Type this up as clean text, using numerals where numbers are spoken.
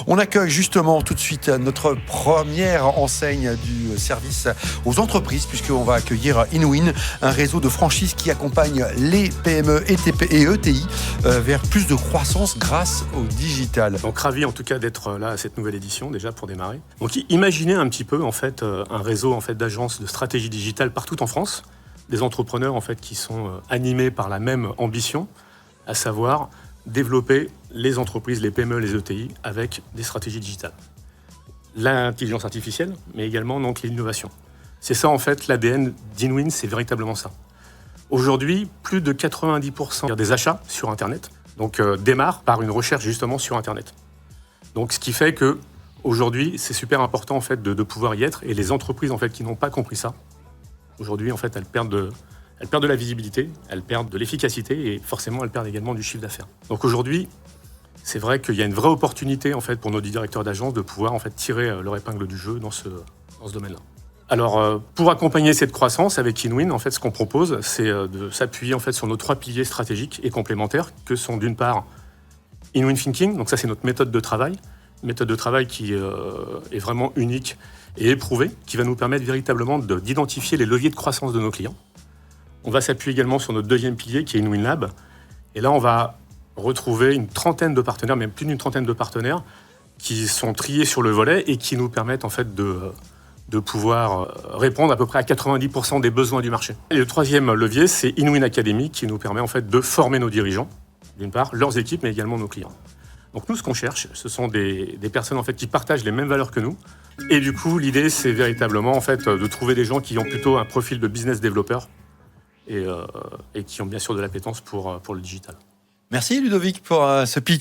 On accueille justement tout de suite notre première enseigne du service aux entreprises, puisqu'on va accueillir InWin, un réseau de franchises qui accompagne les PME et ETI vers plus de croissance grâce au digital. Donc ravi en tout cas d'être là à cette nouvelle édition déjà pour démarrer. Donc imaginez un petit peu en fait un réseau en fait d'agences de stratégie digitale partout en France, des entrepreneurs en fait qui sont animés par la même ambition, à savoir développer les entreprises, les PME, les ETI avec des stratégies digitales. L'intelligence artificielle, mais également donc l'innovation. C'est ça en fait l'ADN d'InWin, c'est véritablement ça. Aujourd'hui, plus de 90% des achats sur Internet démarrent par une recherche justement sur Internet. Donc ce qui fait que aujourd'hui, c'est super important en fait de pouvoir y être, et les entreprises en fait qui n'ont pas compris ça, aujourd'hui en fait elles perdent de la visibilité, elles perdent de l'efficacité et forcément elles perdent également du chiffre d'affaires. Donc aujourd'hui, c'est vrai qu'il y a une vraie opportunité en fait pour nos directeurs d'agence de pouvoir en fait tirer leur épingle du jeu dans ce domaine-là. Alors pour accompagner cette croissance avec InWin, en fait ce qu'on propose, c'est de s'appuyer en fait sur nos 3 piliers stratégiques et complémentaires que sont d'une part InWin Thinking, donc ça c'est notre méthode de travail, une méthode de travail qui est vraiment unique et éprouvée, qui va nous permettre véritablement d'identifier les leviers de croissance de nos clients. On va s'appuyer également sur notre 2e pilier qui est InWin Lab. Et là, on va retrouver une trentaine de partenaires, même plus d'une trentaine de partenaires, qui sont triés sur le volet et qui nous permettent en fait de pouvoir répondre à peu près à 90% des besoins du marché. Et le 3e levier, c'est InWin Academy, qui nous permet en fait de former nos dirigeants, d'une part, leurs équipes, mais également nos clients. Donc nous, ce qu'on cherche, ce sont des personnes en fait qui partagent les mêmes valeurs que nous. Et du coup, l'idée, c'est véritablement en fait de trouver des gens qui ont plutôt un profil de business développeur, et qui ont bien sûr de l'appétence pour le digital. Merci Ludovic pour ce pitch.